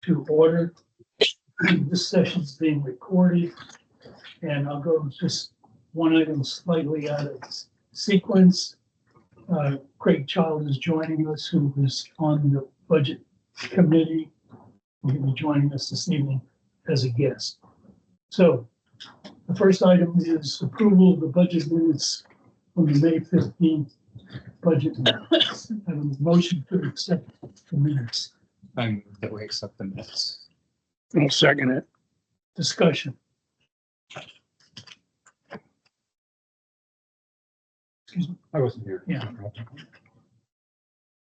to order. This session is being recorded, and I'll go just one item slightly out of sequence. Craig Child is joining us, who is on the budget committee. He'll be joining us this evening as a guest. So the first item is approval of the budget minutes from the May 15th budget. Minutes. I have a motion to accept the minutes. I move that we accept the minutes. I'll second it. Discussion. Excuse me. I wasn't here. Yeah.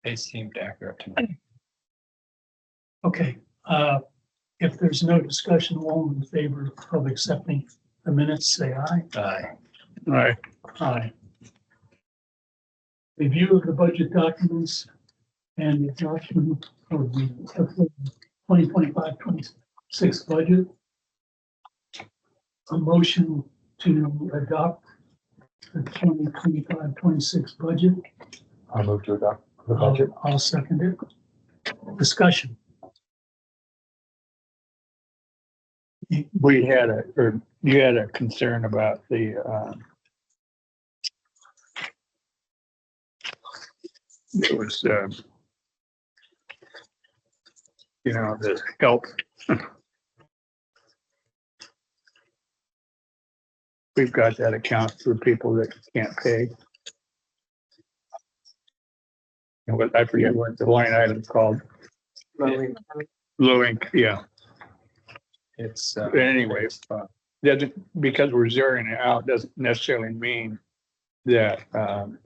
They seemed accurate to me. Okay. If there's no discussion, all in favor of accepting the minutes, say aye. Aye. All right. Aye. Review of the budget documents and adoption of the 2025-26 budget. A motion to adopt the 2025-26 budget. I'll move to adopt the budget. I'll second it. Discussion. We had you had a concern about the, it was, the help. We've got that account for people that can't pay. And what, I forget what the line item's called. Low income, yeah. It's But anyway, because we're zeroing it out doesn't necessarily mean that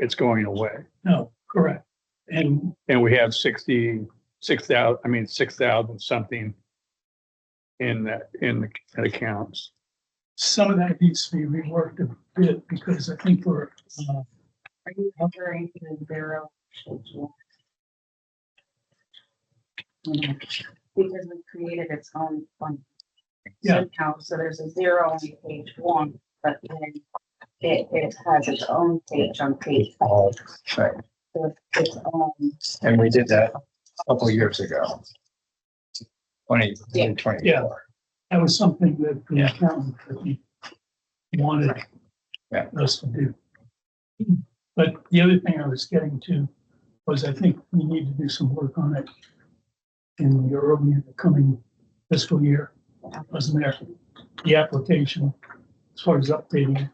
it's going away. No, correct. And And we have 6,000 something in the accounts. some of that needs to be reworked a bit because I think we're, Are you referring to the zero? Because we created its own fund. Yeah. Account, so there's a zero on page one, but then it has its own page on page five. right. So it's own. And we did that a couple of years ago. 2024. Yeah. That was something that the accountant that he wanted us to do. But the other thing I was getting to was I think we need to do some work on it in the coming fiscal year. Wasn't there? The application as far as updating it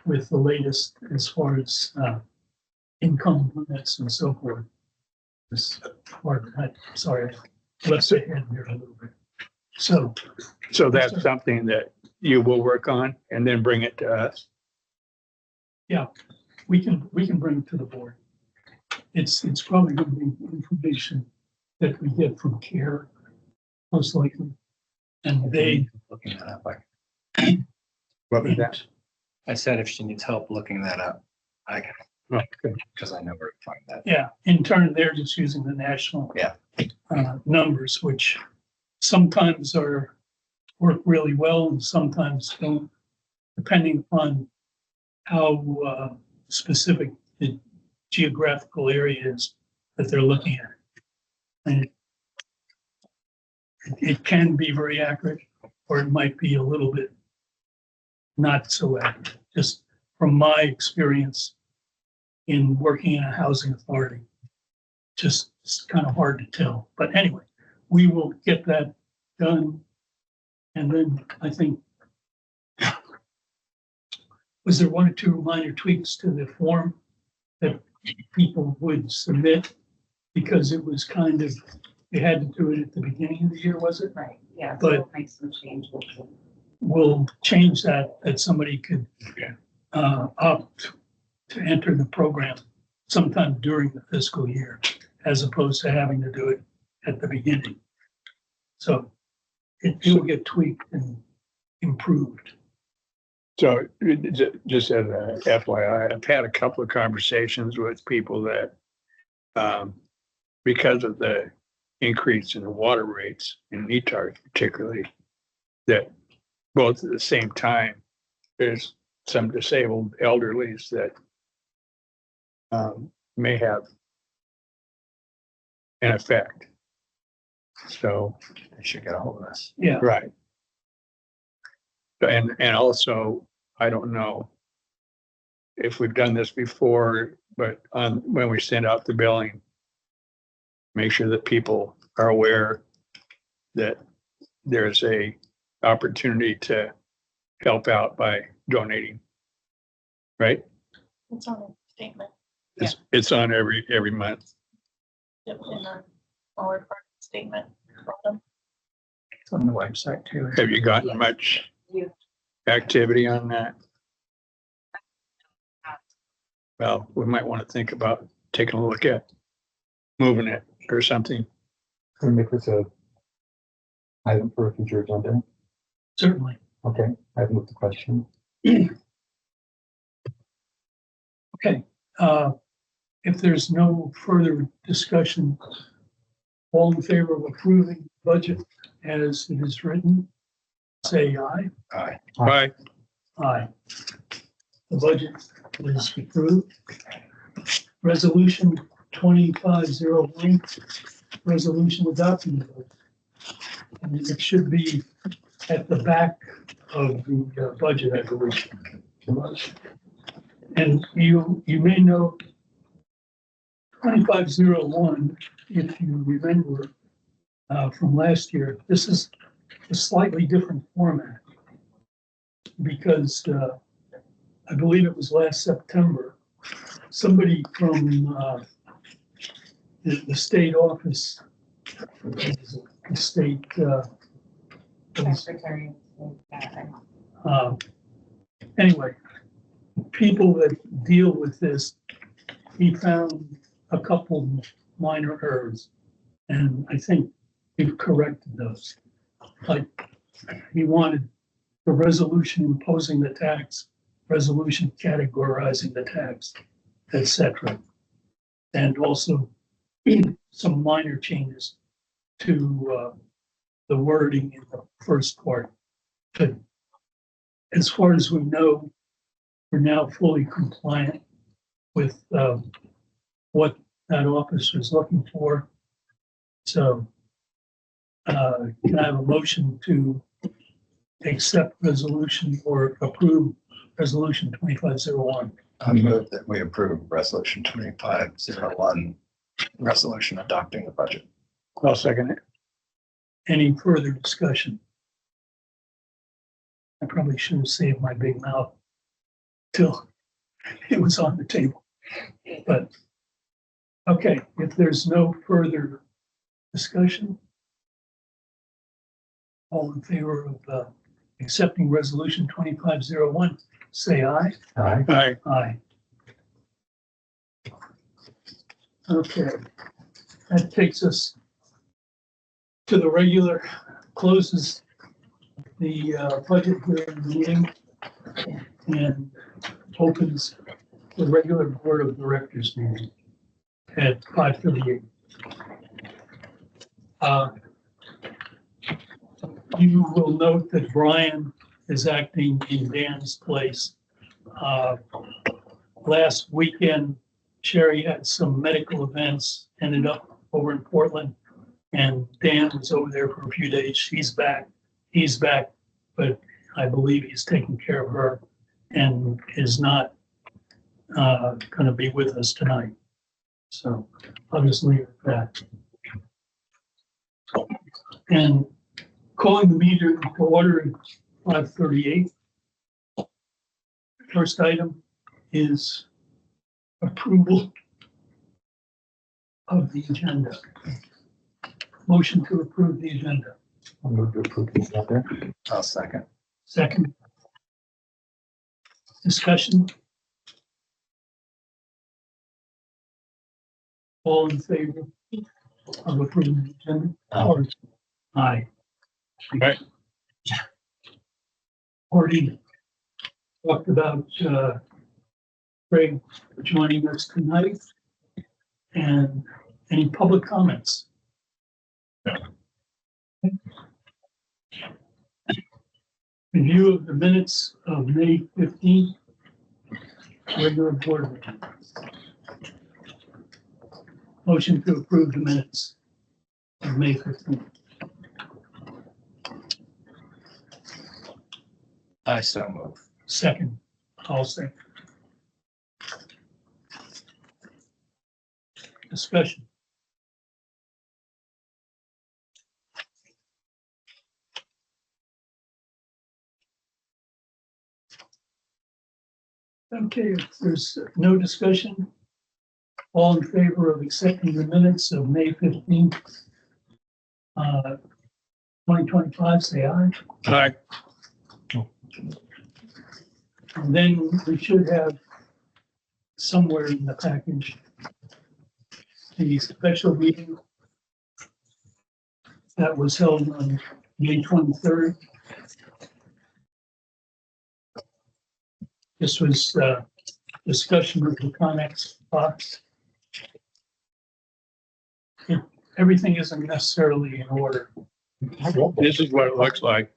with the latest as far as income limits and so forth. This part of that, sorry, I left ahead here a little bit. So That's something that you will work on and then bring it to us. we can bring it to the board. It's probably going to be information that we get from CARE, most likely. And they, Looking that up. What was that? I said if she needs help looking that up, I can, Okay. because I know where to find that. yeah, in turn, they're just using the national numbers, which sometimes work really well and sometimes don't, depending on how specific the geographical area is that they're looking at. And it can be very accurate, or it might be a little bit not so accurate, just from my experience in working in a housing authority. Just it's kind of hard to tell. But anyway, we will get that done. And then I think, was there one or two minor tweaks to the form that people would submit? Because it was kind of, you had to do it at the beginning of the year, was it? Right, yeah, so But- we'll make some changes. We'll change that somebody could opt to enter the program sometime during the fiscal year, as opposed to having to do it at the beginning. So it will get tweaked and improved. So just as a FYI, I've had a couple of conversations with people that, because of the increase in the water rates in Netarts particularly, that both at the same time, there's some disabled elderlies that may have in effect. So, They should get a hold of us. Yeah, right. And also, I don't know if we've done this before, but when we send out the billing, make sure that people are aware that there's a opportunity to help out by donating. Right? It's on the statement, It's on every month. in the lower part of the statement. bottom. It's on the website too. Have you gotten Yes. much You- activity on that? Well, we might want to think about taking a look at moving it or something. Can we make this a item for a future agenda? certainly. Okay, I've moved the question. Okay, if there's no further discussion, all in favor of approving the budget as it is written, say aye. Aye. Bye. Aye. The budget is approved. Resolution 2501, resolution adopting the budget. And it should be at the back of the budget, I believe. And you may know 2501, if you remember from last year, this is a slightly different format because I believe it was last September, somebody from the state office, the state Secretary. of State, anyway, people that deal with this, he found a couple minor errors, and I think we've corrected those. Like, he wanted the resolution imposing the tax, resolution categorizing the tax, etc. And also some minor changes to the wording in the first part. But as far as we know, we're now fully compliant with what that office was looking for. So can I have a motion to accept resolution or approve resolution 2501? I move that we approve resolution 2501, resolution adopting the budget. I'll second it. Any further discussion? I probably should have saved my big mouth till it was on the table. But, okay, if there's no further discussion, all in favor of accepting resolution 2501, say aye. Aye. Aye. Aye. Okay, that takes us to the regular closes the budget hearing meeting and opens the regular board of directors meeting at 5:38. You will note that Brian is acting in Dan's place. Last weekend, Sherry had some medical events, ended up over in Portland, and Dan was over there for a few days. He's back, but I believe he's taking care of her and is not going to be with us tonight. So I'll just leave it at that. And calling the meeting to order at 5:38. First item is approval of the agenda. Motion to approve the agenda. I'll move to approve the agenda. I'll second. Second. Discussion. All in favor of approving the agenda? Or- Aye. Aye. Already talked about Craig joining us tonight. And any public comments? Review of the minutes of May 15th, regular board meeting. Motion to approve the minutes of May 15th. I so move. Second, I'll say. Discussion. Okay, if there's no discussion, all in favor of accepting the minutes of May 15th, 2025, say aye. All right, And then we should have somewhere in the package the special meeting that was held on May 23rd. This was discussion of the Connex box. Everything isn't necessarily in order. this is what it looks like.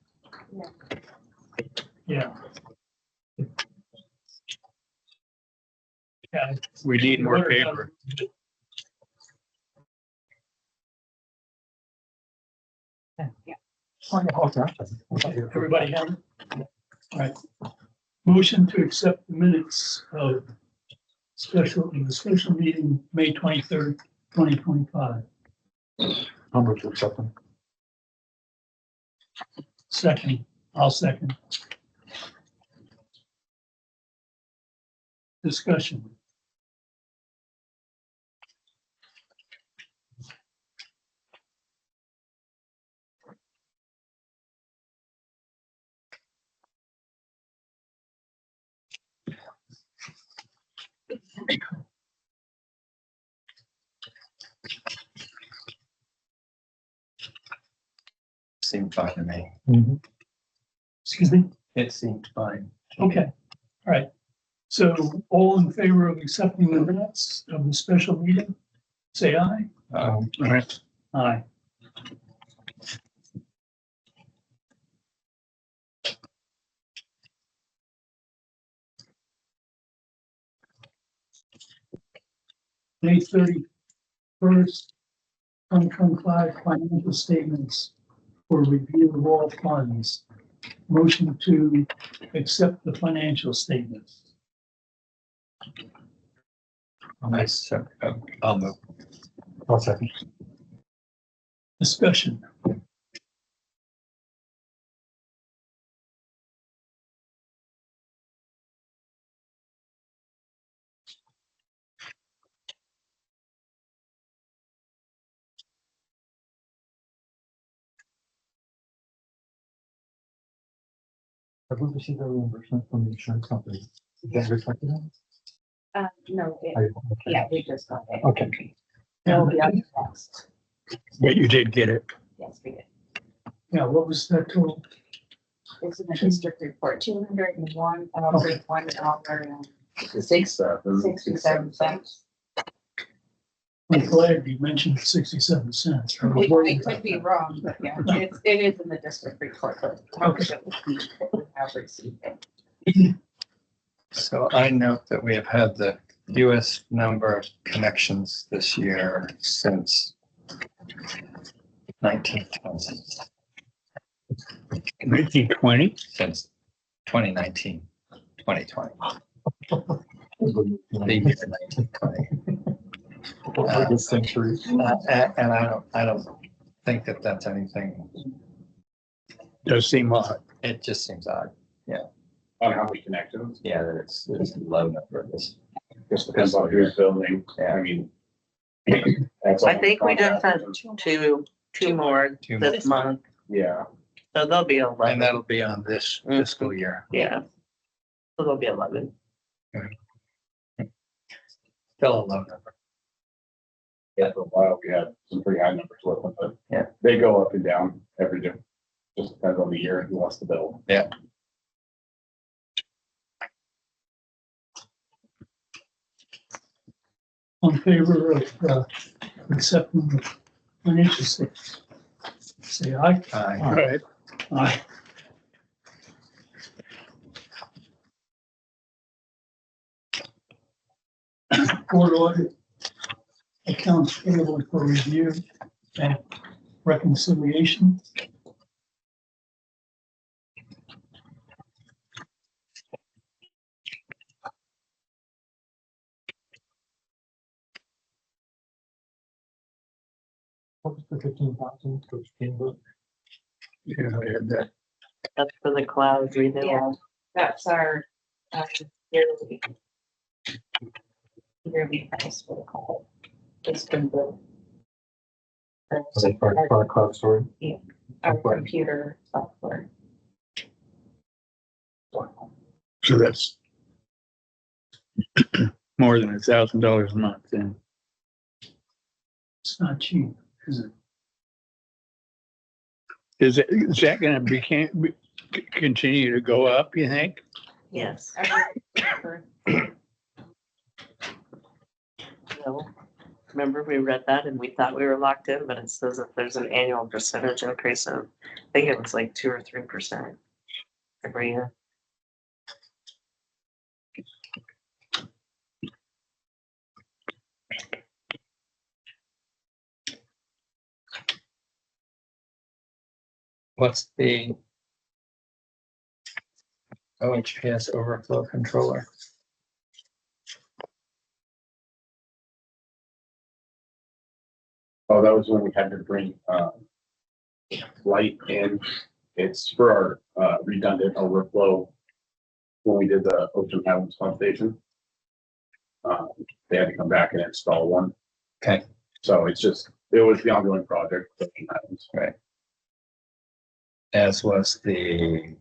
Yeah. Yeah. We need more paper. Everybody have it? All right. Motion to accept the minutes of the special meeting, May 23rd, 2025. I'll move to accept them. Second, I'll second. Discussion. Seemed fine to me. Excuse me? It seemed fine. Okay, all right. So all in favor of accepting the minutes of the special meeting, say aye. All right, Aye. May 31st, 2025 financial statements for review of all funds. Motion to accept the financial statements. I'll move. I'll second. Discussion. Have we received a reimbursement from the insurance company? Is that reflected on? No, Okay. yeah, we just got it. Okay. It'll be on the next. but you did get it. Yes, we did. Yeah, what was that total? It's in the district report, $201,001 and 67 cents. I'm glad you mentioned 67 cents. I was I worried could about be that. wrong, but yeah, it is in the district report, but Okay. we have received it. So I note that we have had the fewest number of connections this year since 1920, 1920. since 2019, 2020, the The year 1920. this century. And I don't think that that's anything. Does seem odd. It just seems odd. On how many connections, Yeah, that it's a low number. This. just depends on who's building, I mean. that's I all think we just had contractors. two more Two more. this month, Yeah, so there'll be And 11. that'll be on this fiscal year. Yeah. So there'll be 11. Still a low number. yeah, for a while, we had some pretty high numbers with them, but Yeah. they go up and down every day. Just depends on the year and who wants to build. Yeah. In favor of accepting the financial statements, say aye. All right, Aye. Court audit accounts payable for review and reconciliation. What was the 15,000 for Steamboat? Yeah, I had that. That's for the cloud renewal. That's our, yearly. Yearly price for the call. It's been built. Was it for our cloud storage? Our computer software. So that's more than $1,000 a month then. It's not cheap, is it? Is that gonna continue to go up, you think? Yes. No. Remember, we read that and we thought we were locked in, but it says that there's an annual percentage increase of, I think it was like 2 or 3% every year. What's the OHPS overflow controller? Oh, that was when we had to bring, light in. It's for our, redundant overflow. When we did the Ocean Highlands pump station. They had to come back and install one. Okay. So it was the ongoing project. With Ocean Highlands. Right. As was the,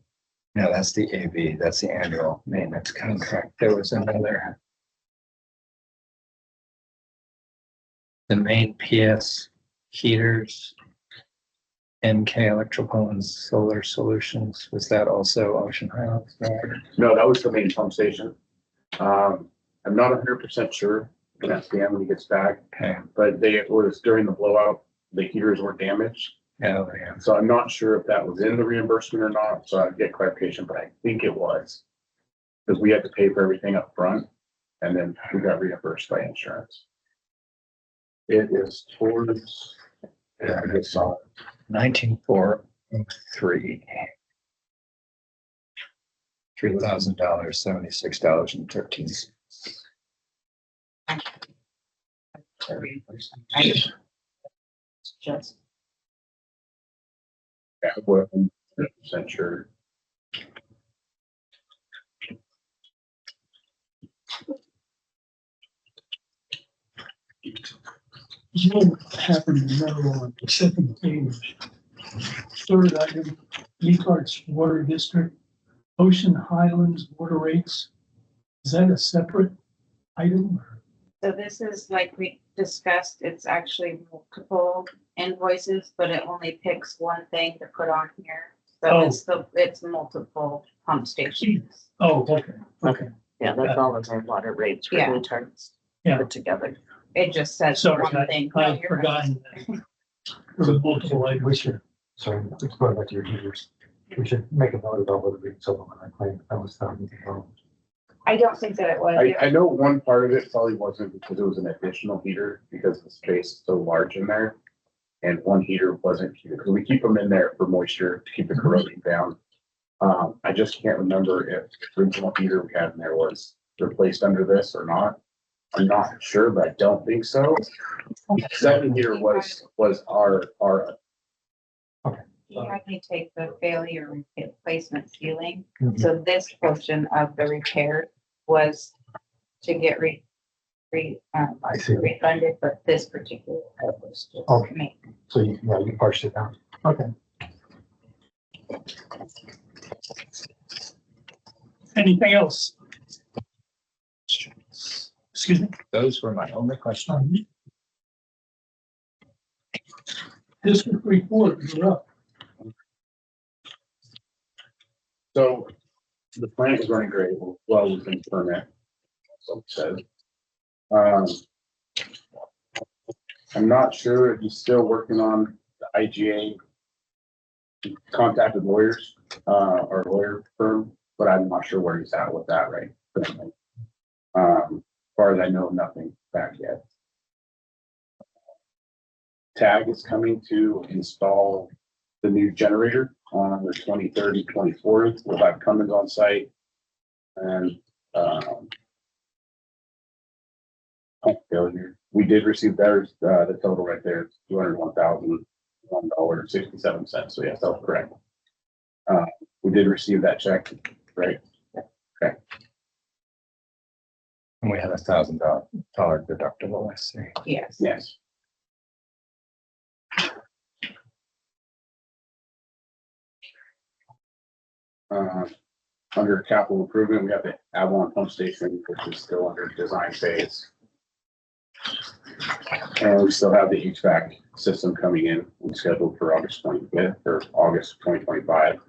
no, that's the AV, that's the annual maintenance contract. There was another. The main PS heaters, MK Electrical and Solar Solutions, was that also Ocean Highlands? No, that was the main pump station. I'm not 100% sure. I'm gonna ask Dan when he gets back, Okay, but it was during the blowout, the heaters were damaged. yeah, yeah. So I'm not sure if that was in the reimbursement or not, so I'd get clarification, but I think it was. Because we had to pay for everything up front, and then we got reimbursed by insurance. It is towards, yeah, I just saw it. 19403. $3,000, $76.13. Just. Yeah, I wasn't 100% sure. You happen to know on the second page, third item, Netarts Water District, Ocean Highlands water rates. Is that a separate item? So this is like we discussed, it's actually multiple invoices, but it only picks one thing to put on here. Oh. So it's multiple pump stations. Oh, okay. Yeah, that's all of our water rates for Yeah. retards Yeah. put together. It just says Sorry, one thing. No, I've you're forgotten. There were multiple items. We should, sorry, let's go back to your heaters. We should make a note about whether we can supplement our claim. That was $1,000. I don't think that it was. I know one part of it probably wasn't because it was an additional heater because the space is so large in there. And one heater wasn't heated, because we keep them in there for moisture to keep the corrosion down. I just can't remember if the original heater we had in there was replaced under this or not. I'm not sure, but I don't think so. Second heater was our, You had me take the failure replacement ceiling. Mhm. So this portion of the repair was to get I see. refunded, but this particular part was just Okay. me. So you parsed it down. Okay. Anything else? Excuse me? Those were my only questions. District report, you're up. so the plant is running great, well within permit. So it says. I'm not sure if he's still working on the IGA. He contacted lawyers, or lawyer firm, but I'm not sure where he's at with that right currently. As far as I know, nothing back yet. TAG is coming to install the new generator on the 23rd and 24th. We'll have Cummins on site. And, pump failure. We did receive theirs, the total right there, $201,001.67. So yes, that was correct. We did receive that check, right? Okay. And we had $1,000 deductible, I see. Yes. Yes. Under capital improvement, we have the Avalon pump station, which is still under design phase. And we still have the HVAC system coming in. We scheduled for August 25th or August 2025.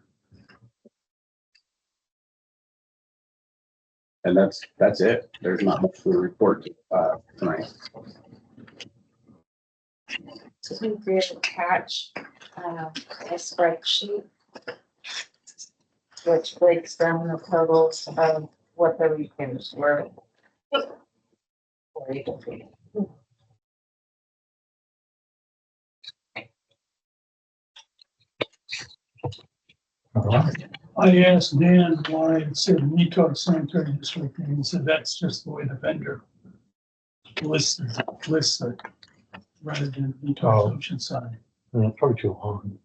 And that's it. There's not much to report tonight. So we did attach a spreadsheet which breaks down the totals of what the repairs were. For each of these. I asked Dan why it said Netarts Sanitary District, and he said that's just the way the vendor lists it rather than Netarts-Oceanside. Yeah, probably too long.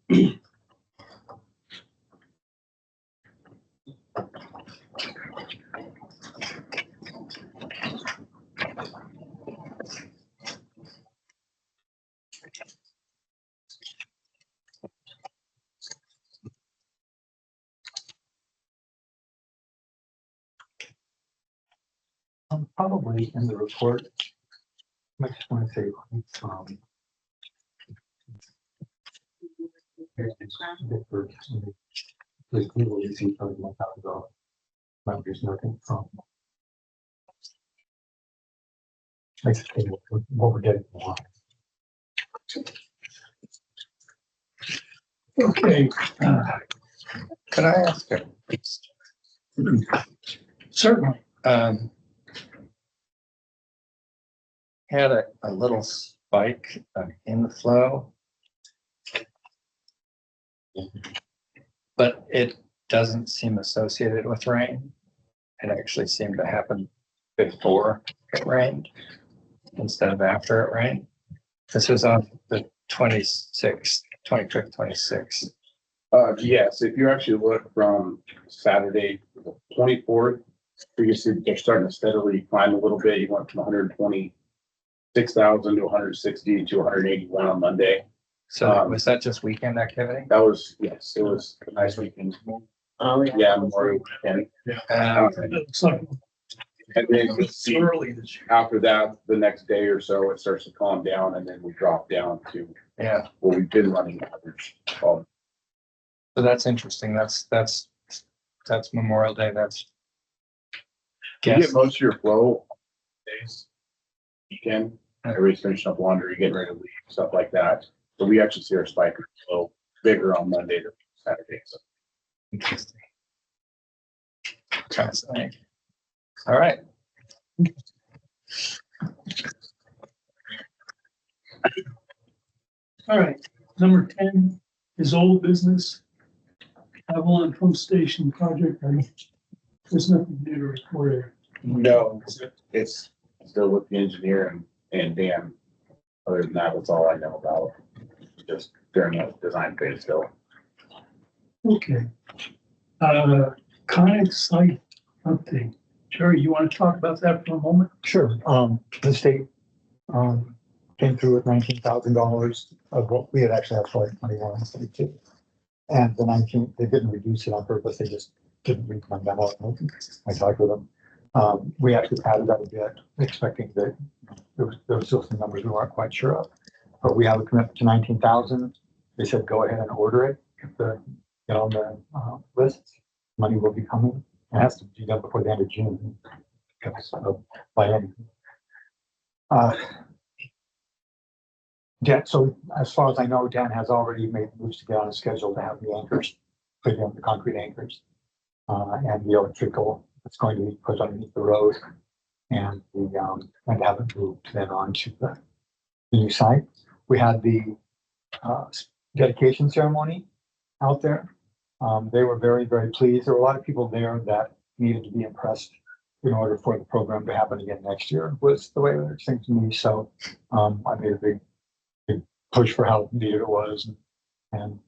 Probably in the report. I just want to say, the Google receipt of $1,000. There's nothing from. I just think what we're getting for. Okay, Could I ask a certainly. Had a little spike of inflow, but it doesn't seem associated with rain. It actually seemed to happen before it rained instead of after it rained. This was on the 25th, 26th. Yes, if you actually look from Saturday, the 24th, you can see they're starting to steadily climb a little bit. You went from 126,000 to 160 to 181 on Monday. So was that just weekend activity? That was, yes, it was a nice weekend. Oh, yeah. Yeah, Memorial Weekend. It looks like And then you'll it's see early this year. after that, the next day or so, it starts to calm down and then we drop down to Yeah, what we've been running average. so that's interesting. That's Memorial Day. That's You guess. get most of your flow days, weekend, everybody's finishing up laundry, getting ready to leave, stuff like that. So we actually see our spike flow bigger on Monday than Saturday. So Interesting. Fascinating. All right. All right, number 10 is old business. Avalon Pump Station project. There's nothing new to report here. no, it's still with the engineer and Dan. Other than that, that's all I know about. Just during the design phase still. Okay. Conic site update. Jerry, you want to talk about that for a moment? Sure. The state came through with $19,000 of what we had actually had for like 21 and 22. And the 19, they didn't reduce it on purpose. They just didn't read my memo. I talked with them. We actually padded that a bit, expecting that there was still some numbers we weren't quite sure of. But we have a commitment to 19,000. They said go ahead and order it. Get on the list. Money will be coming. It has to be done before the end of June. By any. Dan, so as far as I know, Dan has already made moves to get on a schedule to have the anchors, put in the concrete anchors, and the electrical that's going to be put underneath the road, and the and have it moved then on to the new site. We had the dedication ceremony out there. They were very, very pleased. There were a lot of people there that needed to be impressed in order for the program to happen again next year, was the way it seemed to me. So I made a big push for how needed it was, and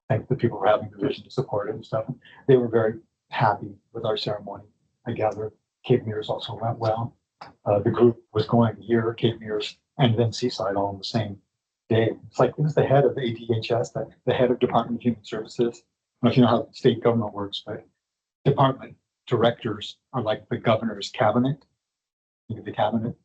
thank the people for having the vision to support it and stuff. They were very happy with our ceremony. I gather Cape Mears also went well. The group was going here, Cape Mears, and then Seaside all on the same day. It's like, this is the head of ADHS, the head of Department of Human Services. I don't know if you know how state government works, but department directors are like the governor's cabinet. The cabinet,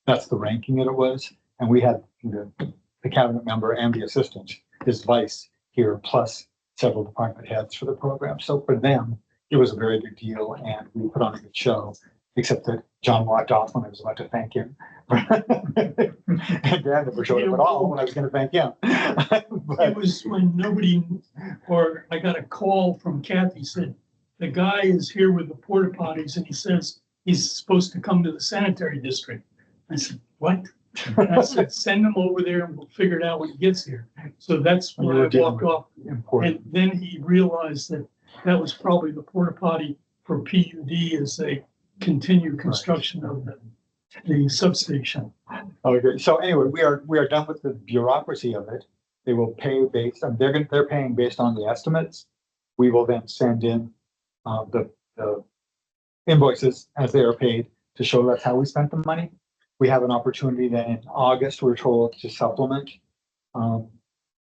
that's the ranking that it was. And we had the cabinet member and the assistant, his vice here, plus several department heads for the program. So for them, it was a very big deal, and we put on a good show, except that John walked off when I was about to thank him. And Dan never showed up at all when I was going to thank him. It was when nobody, or I got a call from Kathy, said, the guy is here with the porta potties and he says he's supposed to come to the sanitary district. I said, what? And I said, send him over there and we'll figure it out when he gets here. So that's when I walked off. Important. And then he realized that that was probably the porta potty for PUD as they continue construction of the substation. Okay, so anyway, we are done with the bureaucracy of it. They will pay based on, they're paying based on the estimates. We will then send in the invoices as they are paid to show that's how we spent the money. We have an opportunity then in August, we're told, to supplement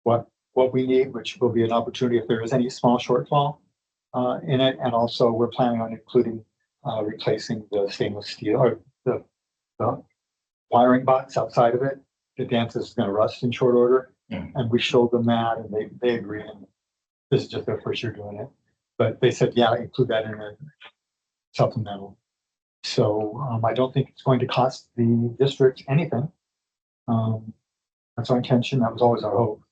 what we need, which will be an opportunity if there is any small shortfall in it. And also we're planning on including replacing the stainless steel or the wiring box outside of it. The dance is going to rust in short order. And we showed them that and they agree. And this is just their first year doing it. But they said, yeah, include that in a supplemental. So I don't think it's going to cost the district anything. That's our intention. That was always our hope.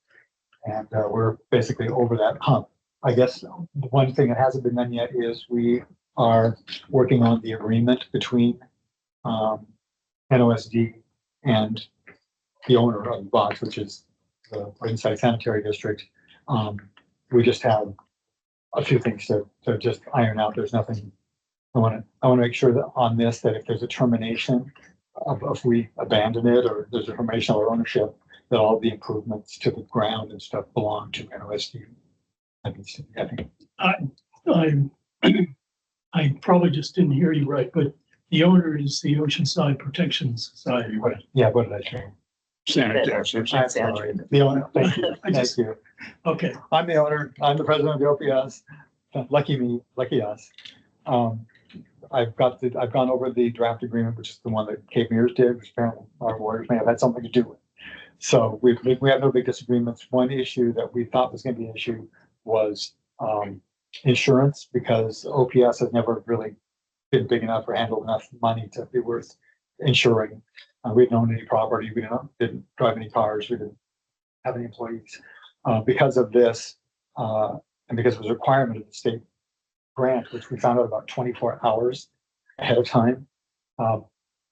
And we're basically over that hump. I guess the one thing that hasn't been done yet is we are working on the agreement between NOSD and the owner of the box, which is the Oceanside Sanitary District. We just have a few things to just iron out. There's nothing. I want to make sure that on this, that if there's a termination if we abandon it or there's a termination or ownership, that all the improvements to the ground and stuff belong to NOSD. I think. I probably just didn't hear you right, but the owner is the Oceanside Protection Society, right? Yeah, what did I say? Sanitary. I'm sorry. The owner, thank you. Thank you. Okay, I'm the owner. I'm the president of the OPS. Lucky me, lucky us. I've gone over the draft agreement, which is the one that Cape Mears did, which apparently our lawyers may have had something to do with. So we have no big disagreements. One issue that we thought was going to be an issue was insurance, because OPS has never really been big enough or handled enough money to be worth insuring. We didn't own any property. We didn't drive any cars. We didn't have any employees. Because of this, and because it was a requirement of the state grant, which we found out about 24 hours ahead of time,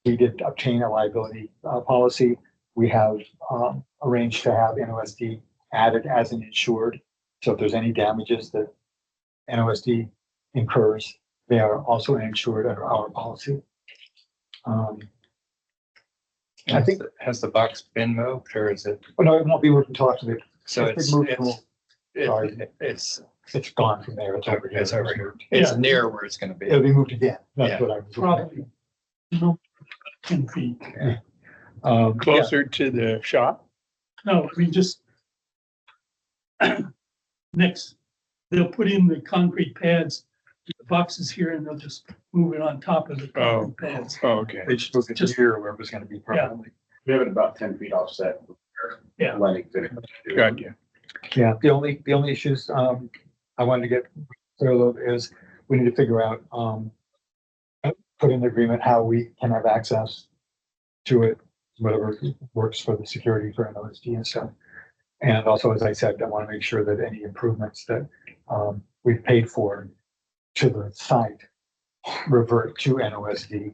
we did obtain a liability policy. We have arranged to have NOSD added as an insured. So if there's any damages that NOSD incurs, they are also insured under our policy. I think, has the box been moved or is it? oh no, it won't be moved until after the. So if they it's, move, it's gone from there. It's over here. It's over here. It's Yeah. near where it's going to be. It'll be moved again. Yeah. That's what I was. probably. No, 10 feet. Yeah. Closer to the shop. No, we just next, they'll put in the concrete pads, the boxes here, and they'll just move it on top of the concrete pads. Oh, okay. They just moved it Just- here where it was going to be permanently. We have it about 10 feet offset. Yeah. Letting it. Got you. Yeah, the only issues I wanted to get clear of is we need to figure out put in the agreement how we can have access to it, whatever works for the security for NOSD and stuff. And also, as I said, I want to make sure that any improvements that we've paid for to the site revert to NOSD,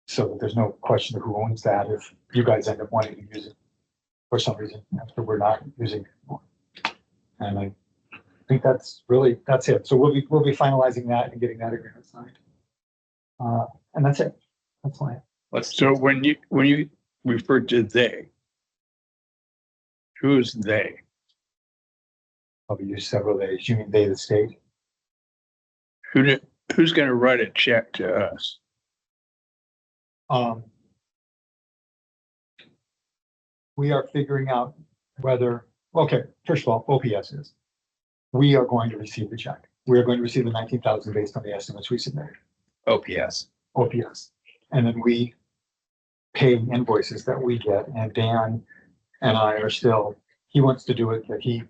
so that there's no question of who owns that if you guys end up wanting to use it for some reason, after we're not using it anymore. And I think that's it. So we'll be finalizing that and getting that agreement signed. And that's it. That's fine. So when you refer to they, who's they? Probably use several days. You mean they, the state? Who's gonna write a check to us? We are figuring out whether, okay, first of all, OPS is. We are going to receive the check. We are going to receive the 19,000 based on the estimates we submitted, OPS. OPS. And then we pay invoices that we get, and Dan and I are still, he wants to do it, that he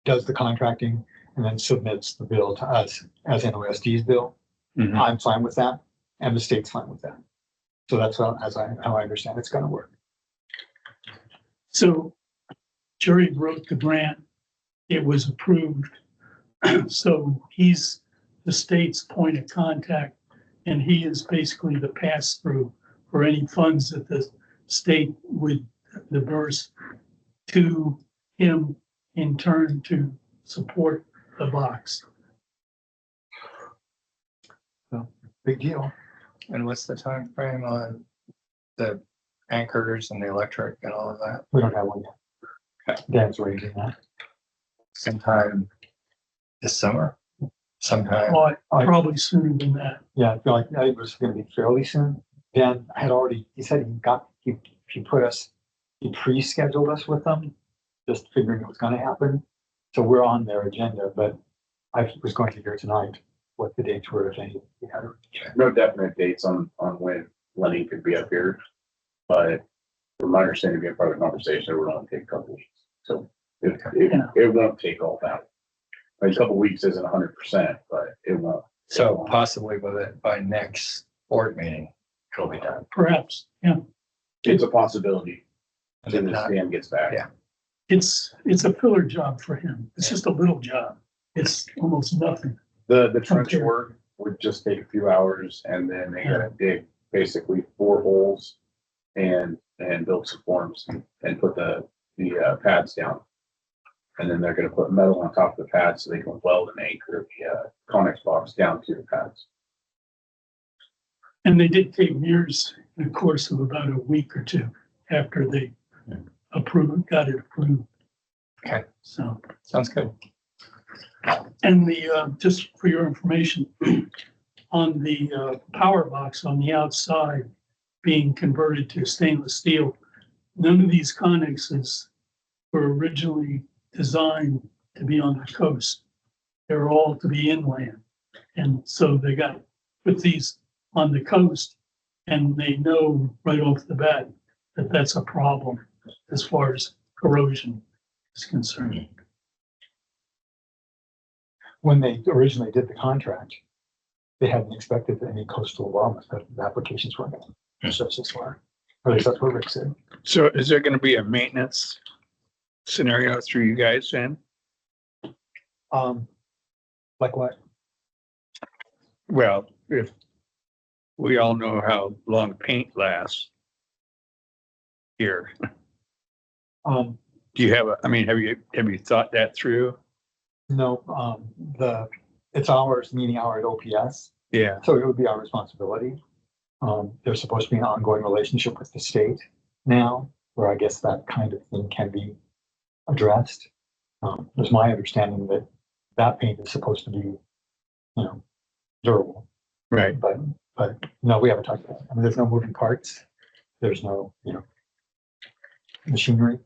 does the contracting and then submits the bill to us as NOSD's bill. Mhm. I'm fine with that, and the state's fine with that. So that's how I understand it's gonna work. So Jerry wrote the grant, it was approved. So he's the state's point of contact, and he is basically the pass-through for any funds that the state would disburse to him in turn to support the box. Big deal. And what's the time frame on the anchors and the electric and all of that? We don't have one yet. Dan's raising that. Sometime this summer? Sometime. Well, probably sooner than that. Yeah, I feel like it was gonna be fairly soon. Dan had already, he said he pre-scheduled us with them, just figuring it was gonna happen. So we're on their agenda, but I was going to hear tonight what the dates were, if any. We had No definite dates on when Lenny could be up here, but from my understanding, being part of the conversation, it would only take a couple weeks. So it won't take all that. A couple weeks isn't 100%, but it won't. So possibly by next board meeting, it'll be done. Perhaps, yeah. It's a possibility. And Until if this not, Dan gets back. Yeah. It's a filler job for him. It's just a little job. It's almost nothing. The trench Okay. work would just take a few hours, and then they gotta dig basically 4 holes and build some forms and put the pads down. And then they're gonna put metal on top of the pads so they can weld and anchor the Connex box down to the pads. And they did take years in the course of about a week or two after they got it approved. Okay. So, sounds good. and just for your information, on the power box on the outside being converted to stainless steel, none of these connexes were originally designed to be on the coast. They were all to be inland. And so they got put these on the coast, and they know right off the bat that that's a problem as far as corrosion is concerned. When they originally did the contract, they hadn't expected that any coastal wellness applications were going to stretch this far. Or at least that's what Rick said. So is there gonna be a maintenance scenario through you guys then? Like what? Well, if we all know how long paint lasts here, Um, do you have have you thought that through? no, it's ours, meaning our at OPS. Yeah. So it would be our responsibility. There's supposed to be an ongoing relationship with the state now, where I guess that kind of thing can be addressed. It's my understanding that paint is supposed to be, durable, Right. but no, we haven't talked about it. I mean, there's no moving parts. There's no, machinery.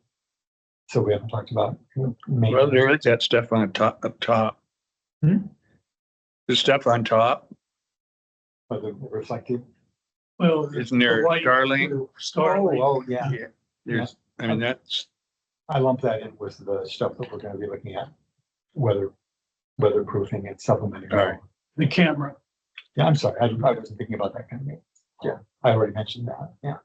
So we haven't talked about. Well, maintenance. there is that stuff on top, up top. Hmm? The stuff on top, But the reflective. Well, isn't there the light, Starlink? the Starlink, Oh, yeah. Yeah. There's, that's, I lump that in with the stuff that we're gonna be looking at, weatherproofing and supplementing. All right. the camera. Yeah, I'm sorry, I wasn't thinking about that kind of thing. Yeah, I already mentioned that, yeah.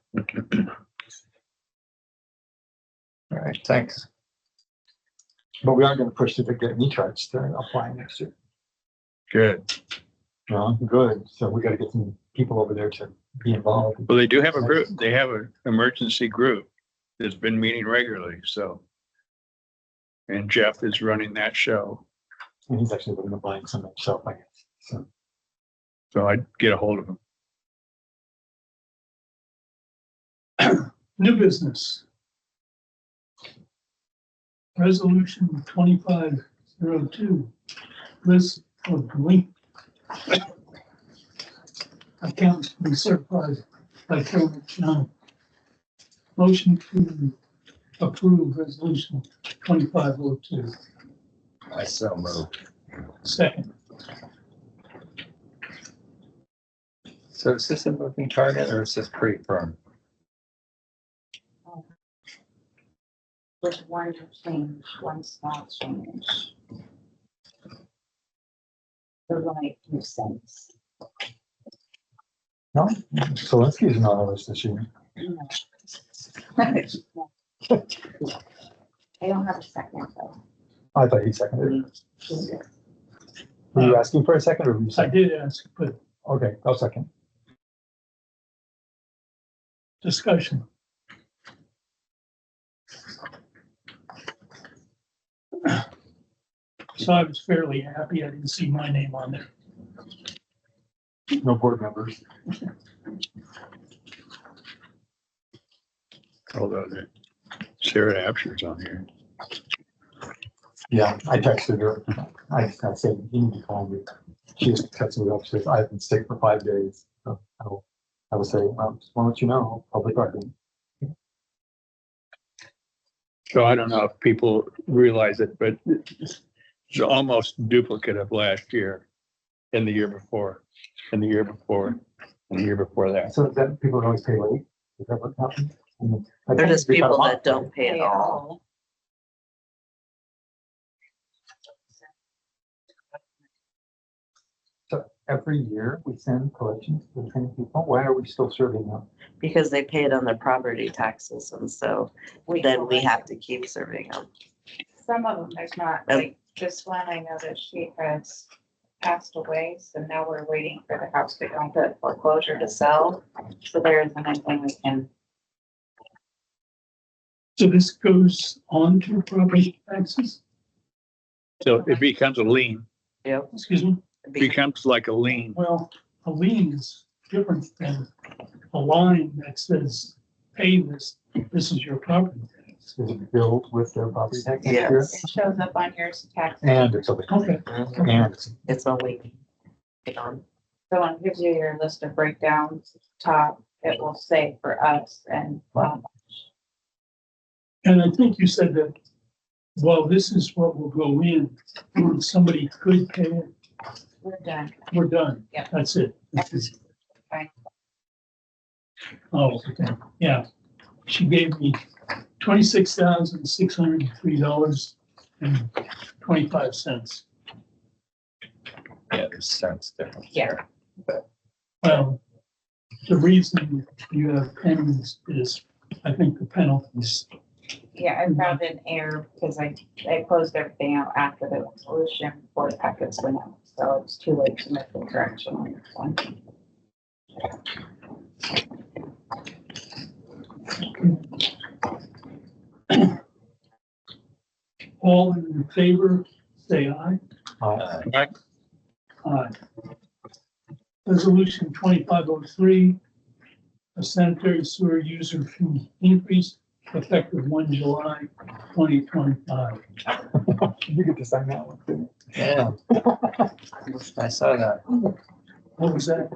All right, thanks. But we are gonna push to get Netarts to apply next year. good. Good, so we gotta get some people over there to be involved. Well, they do have a group. They have an emergency group. has been meeting regularly, so. And Jeff is running that show, And he's actually looking at buying some himself, I guess. So so I'd get a hold of him. New business. Resolution 2502, list of delinquent accounts to be certified by Carolyn Chung. Motion to approve resolution 2502. I so moved. Second. So is this a moving target or is this pretty firm? With one change, one small change. For like 2 cents. no, Zelensky's not on this year. I don't have a second though. I thought he seconded it. Were you asking for a second or were you I second? did ask, but Okay, I'll second. discussion. So I was fairly happy I didn't see my name on there. No board members. Although Sarah Absher's on here. Yeah, I texted her. I said, you need to call me. She just texted me up. She says, I've been sick for 5 days. So I will say, just want to let you know, public record. So I don't know if people realize it, but it's almost duplicate of last year and the year before, and the year before, and the year before that. So that people always pay late. Is that what happens? They're just people that don't pay at all. So every year we send collections to the same people. Why are we still serving them? Because they pay it on their property taxes, and so then we have to keep serving them. Some of them, there's not, like, this one, I know that she has passed away, so now we're waiting for the house to go into foreclosure to sell. So there isn't anything we can, So this goes on to property taxes, So it becomes a lien, Yep. excuse me? becomes like a lien. Well, a lien is different than a line that says, pay this, this is your property tax. Is it billed with their property tax? next Yes. year? it shows up on your tax. And it's a, Okay, and it's It's only, you know, So when it gives you your list of breakdowns, top, it will say for us and, and I think you said that, well, this is what will go in, somebody could pay it, we're done. we're done. Yeah. That's it. Fine. Oh, okay, yeah. She gave me $26,603.25. Yeah, there's cents difference. Yeah. Well, the reason you have pennies is, I think the penalties. Yeah, I found an error because I closed everything out after the resolution before the packets went out. So it's too late to make the correction on this one. All in favor, say aye. Uh, Aye. Resolution 2503, a sanitary sewer user fee increase effective 1 July 2025. you get to sign that one too. Yeah. I saw that. What was that?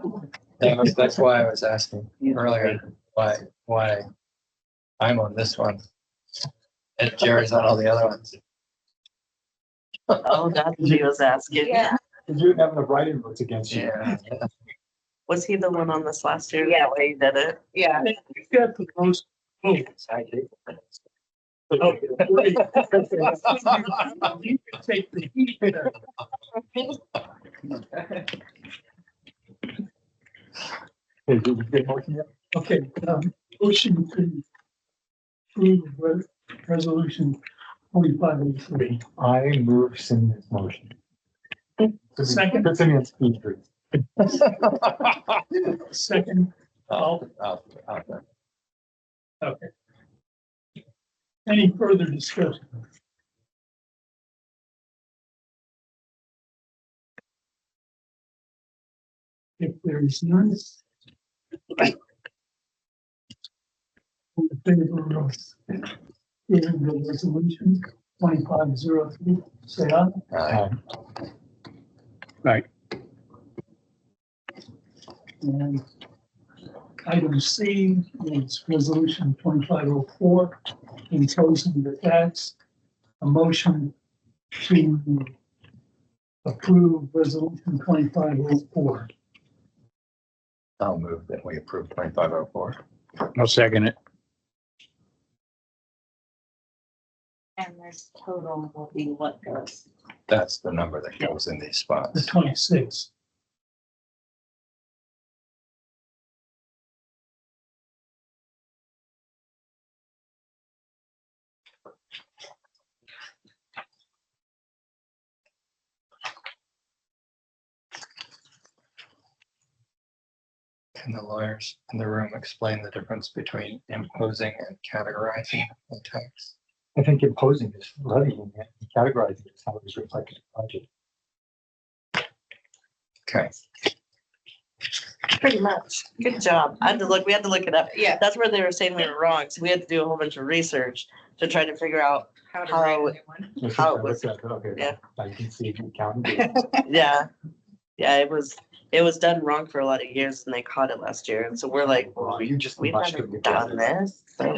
That's why I was asking earlier, why I'm on this one. And Jerry's on all the other ones. oh, that's what he was asking. Yeah. Because you didn't have enough writing books against you. Yeah. Was he the one on this last year? Yeah. Why he did it? Yeah. You've got the most votes. I do. Oh, you can take the heat there. Hey, did you get motion yet? Okay, motion to approve resolution 2503. I move Simeon's motion. Second. Simeon's speech. Second, I'll- okay. Any further discussion? If there is none. In favor of hearing the resolution 2503, say aye. Aye. Right. And item C is resolution 2504, imposing the tax. A motion to approve resolution 2504. I'll move that we approve 2504. I'll second it. And this total will be what goes. That's the number that goes in these The spots. 26. Can the lawyers in the room explain the difference between imposing and categorizing the tax? I think imposing is levying it, and categorizing is how it is reflected in the budget. Okay, Pretty much. Good job. I had to look, we had to look it up. Yeah. That's where they were saying we were wrong. So we had to do a whole bunch of research to try to figure out, How to How- write a new one. This is- How it was- Okay, yeah. I can see it counting. yeah. Yeah, it was done wrong for a lot of years and they caught it last year. And so we're like, well, You just we've mushed never them done together. this. So,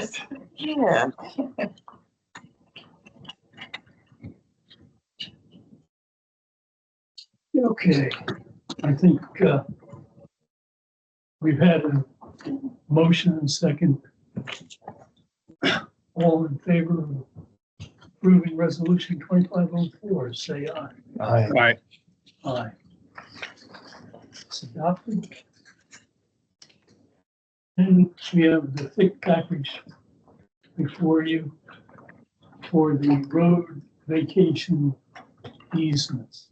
yeah. Okay, I think we've had a motion and second. All in favor of approving resolution 2504, say aye. Aye. Right. Aye. It's adopted. And we have the thick package before you for the road vacation easements.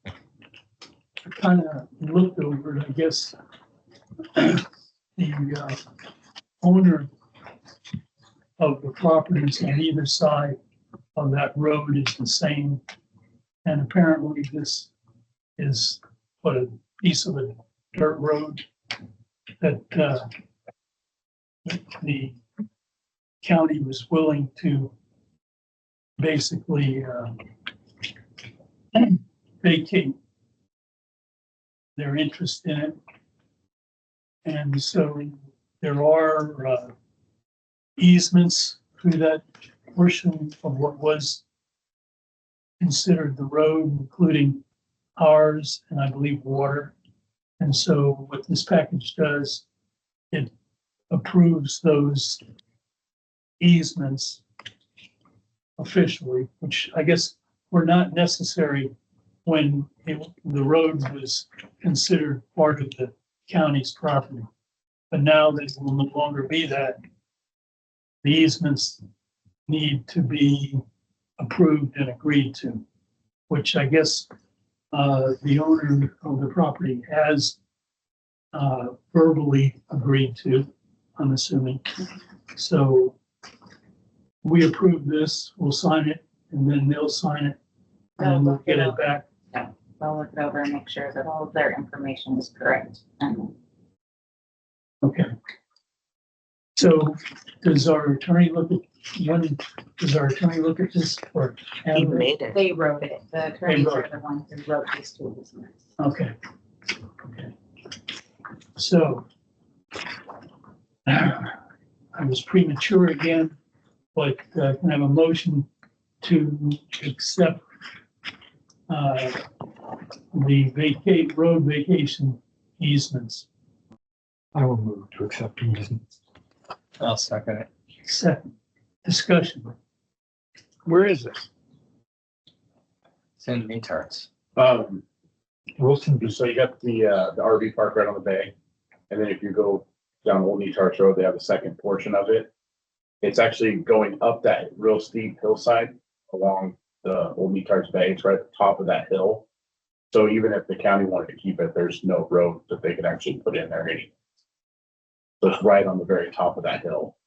I kind of looked over it, I guess. The owner of the properties on either side of that road is the same. And apparently this is what a piece of a dirt road that the county was willing to basically vacate their interest in it. And so there are easements through that portion of what was considered the road, including ours and I believe water. And so what this package does, it approves those easements officially, which I guess were not necessary when the road was considered part of the county's property. But now that it will no longer be that, the easements need to be approved and agreed to, which I guess the owner of the property has verbally agreed to, I'm assuming. So we approve this, we'll sign it, and then they'll sign it, and we'll get it back. I'll look it over and make sure that all of their information is correct. And Okay. So does our attorney look at, does our attorney look at this or? He made it. they wrote it. The attorneys wrote are the ones who wrote these two easements. Okay. Okay. So I was premature again, but can I have a motion to accept the road vacation easements? I will move to accept the easements. I'll second it. Second, discussion. Where is this? It's in Netarts. Wilson Beach. So you got the RV park right on the bay. And then if you go down Old Netarts Road, they have the second portion of it. It's actually going up that real steep hillside along the Old Netarts Bay. It's right at the top of that hill. So even if the county wanted to keep it, there's no road that they could actually put in there. So it's right on the very top of that hill.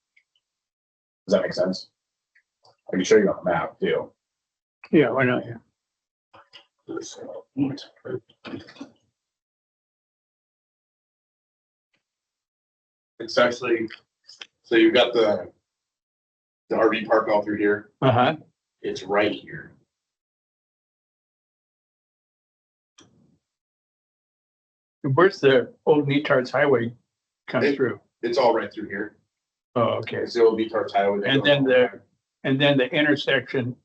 Does that make sense? I can show you on the map too. Yeah, why not? It's actually, so you've got the RV park all through here. Uh-huh. It's right here. Where's the old Netarts Highway come through? It's all right through here. Oh, okay. It's the old Netarts Highway. that And goes then all the- And then the intersection,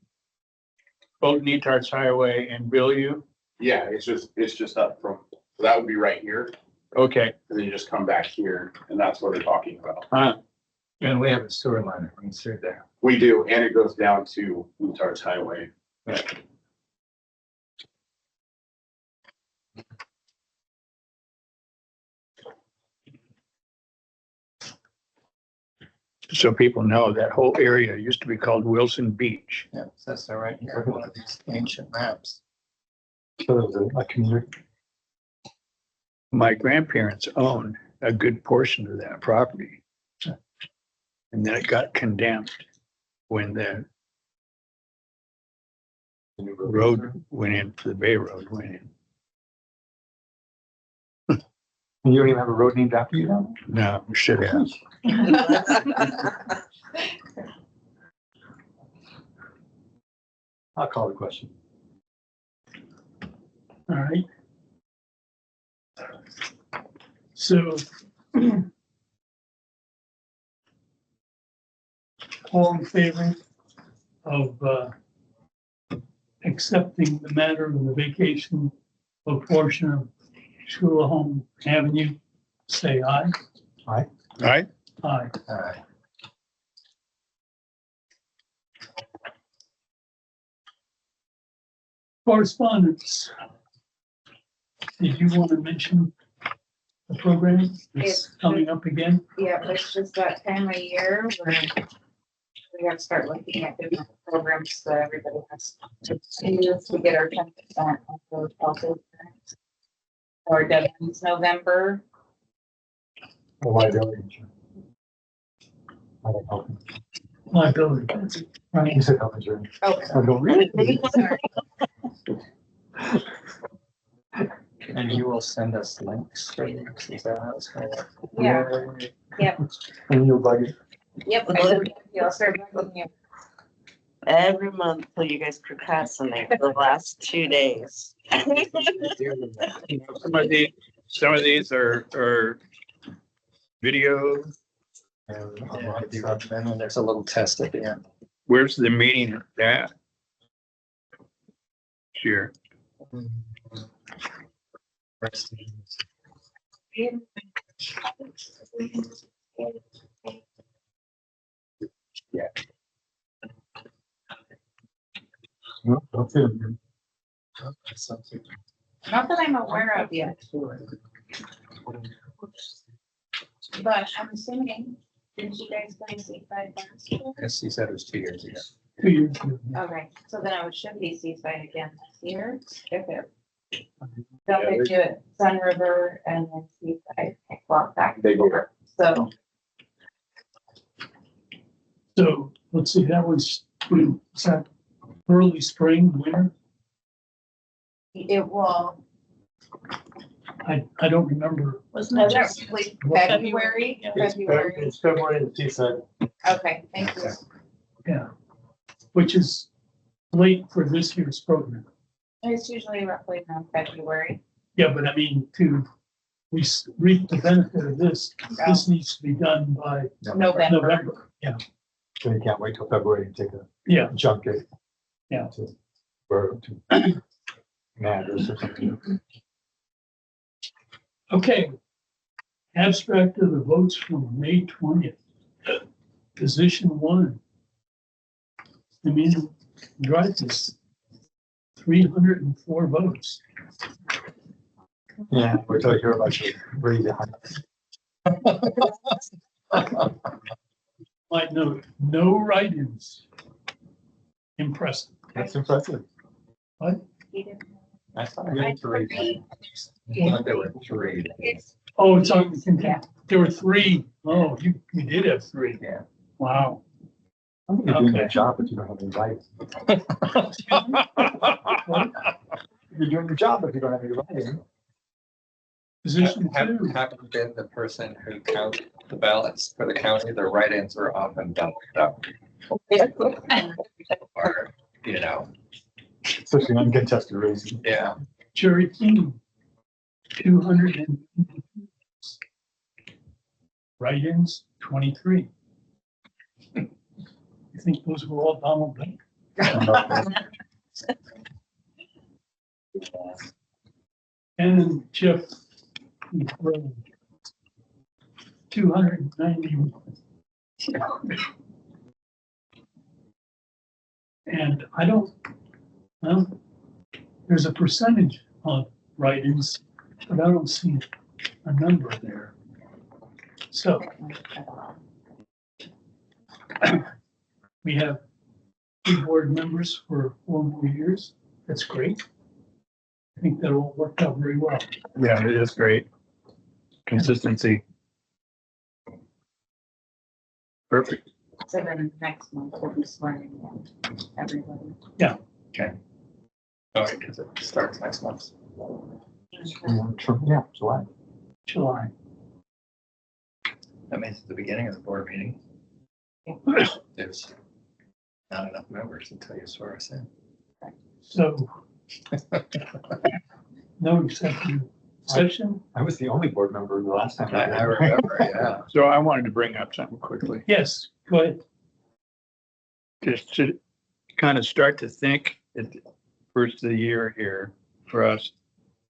both Netarts Highway and Billview. Yeah, it's just up from, so that would be right here. Okay. And then you just come back here and that's what they're talking about. And we have a sewer line that runs through there. We do, and it goes down to Netarts Highway. So people know that whole area used to be called Wilson Beach. Yeah, that's the right here, one of these ancient maps. So there's a community. My grandparents owned a good portion of that property. And then it got condemned when the road went in, the Bay Road went in. And you don't even have a road named after you now? No, we should have. I'll call the question. All right. So all in favor of accepting the matter of the vacation of portion of School Home Avenue, say aye. All right? Aye. Correspondence. Did you want to mention the program that's coming up again? Yeah, it's just that time of year where we have to start looking at different programs that everybody has to use to get our 10% of those health insurance. Or deadline's November. Liability insurance. I don't know. Liability. You said health insurance. Okay. I don't really. Sorry. And you will send us links for these, is that how it's going to work? Yeah. Yep, And your budget. yep. I'll start looking at. Every month till you guys procrastinate for the last 2 days. Some of these are video. And then there's a little test at the end. Where's the meeting at? Sure. No, don't feel it. Not that I'm aware of yet, but I'm assuming, didn't you guys go seaside last year? Yes, he said it was 2 years ago. 2 years ago. Okay, so then I should be seaside again this year, if it. They'll do it Sun River and then seaside, walk back. They go So, So let's see, that was early spring, winter. it will, I don't remember. Wasn't it just? probably What? February, February. It's February in Seaside. Okay, thank you. Yeah, which is late for this year's program. It's usually roughly around February. Yeah, but I mean, to reap the benefit of this needs to be done by November. November. Yeah, So you can't wait till February and take a yeah, junk it. Yeah. To where to Madras or something. okay. Abstract of the votes from May 20th. Position 1. I mean, Dreyfus, 304 votes. Yeah, we're talking here about your really Might note, no write-ins. Impressive. That's impressive. He didn't- I thought I had three. I thought there were three. Oh, it's on the content. There were three. Oh, you did have three. Yeah. Wow. I'm gonna do Okay. your job, but you don't have any writing. You're doing your job if you don't have any writing. Position two. Haven't been the person who counts the ballots for the county, their write-ins are often done without. Or, you know, Especially on contested races. yeah. Jerry King, 200 and write-ins, 23. You think those were all Donald Blake? And Jeff, 291. And I don't, well, there's a percentage of write-ins, but I don't see a number there. So we have 2 board members for 4 more years. That's great. I think that all worked out very well. Yeah, it is great. Consistency. Perfect. So then next month we'll be swearing in everybody. Oh, because it starts next month. Yeah, July. July. That means at the beginning of the board meeting. There's not enough members until you swear us in. So no executive session? I was the only board member the last time. I remember, yeah. So I wanted to bring up something quickly, Yes, go ahead. just to kind of start to think at the first of the year here for us,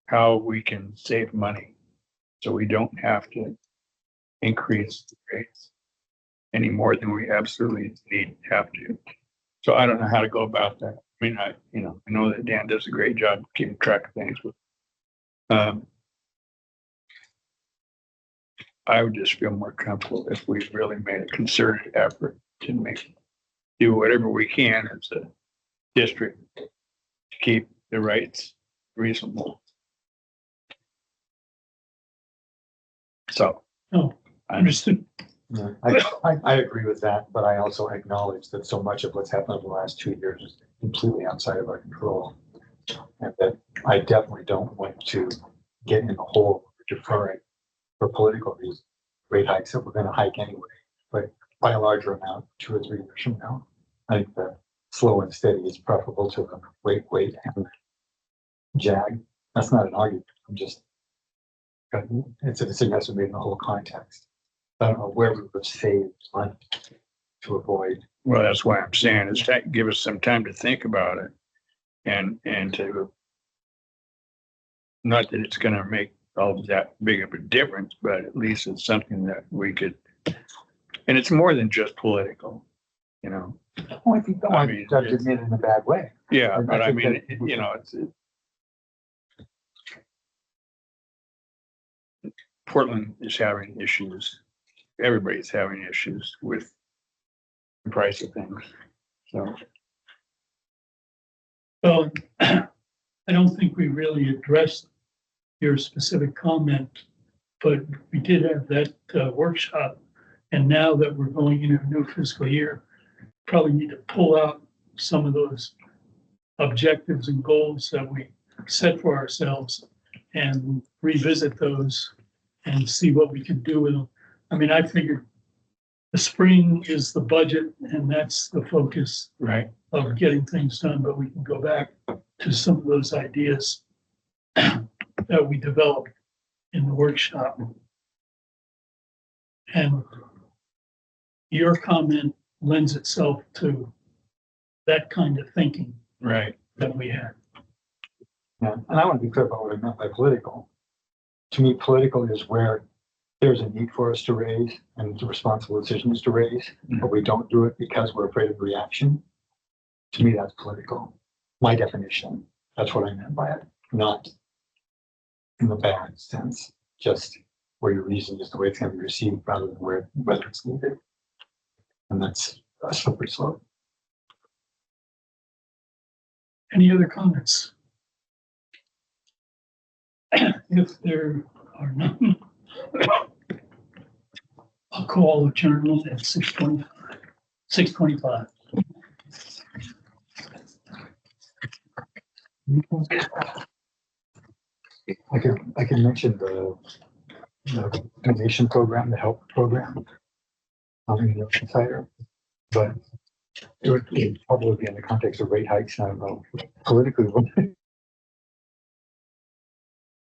how we can save money. So we don't have to increase the rates any more than we absolutely have to. So I don't know how to go about that. I mean, I know that Dan does a great job keeping track of things, but I would just feel more comfortable if we really made a concerted effort to do whatever we can as a district to keep the rates reasonable. So. Oh, understood. Yeah, I agree with that, but I also acknowledge that so much of what's happened over the last 2 years is completely outside of our control. And that I definitely don't want to get in the hole deferring for political reasons, rate hikes that we're gonna hike anyway, but by a larger amount, 2 or 3 years from now. I think the slow and steady is preferable to the wait, and jag. That's not an argument, I'm just, it's a decision that's made in the whole context. I don't know where we would have saved money to avoid. Well, that's why I'm saying is give us some time to think about it and to, not that it's gonna make all of that big of a difference, but at least it's something that we could, and it's more than just political, you know? Well, if you don't I want mean, to judge it in a bad way. Yeah, I but I think mean, that we you know, it's Portland is having issues. Everybody's having issues with the price of things. So, Well, I don't think we really addressed your specific comment, but we did have that workshop. And now that we're going into a new fiscal year, probably need to pull out some of those objectives and goals that we set for ourselves and revisit those and see what we can do with them. I mean, I figured the spring is the budget and that's the focus right. of getting things done, but we can go back to some of those ideas that we developed in the workshop. And your comment lends itself to that kind of thinking Right. that we had. Yeah, and I want to be clear about what I meant by political. To me, political is where there's a need for us to raise and the responsible decisions to raise, but we don't do it because we're afraid of reaction. To me, that's political. My definition, that's what I meant by it, not in the bad sense, just where your reason is the way it's going to be received rather than whether it's needed. And that's a slippery slope. Any other comments? If there are none, I'll call adjournment at 6:25. I can mention the donation program, the help program. In the Oceanside, but it would probably be in the context of rate hikes. I don't know politically what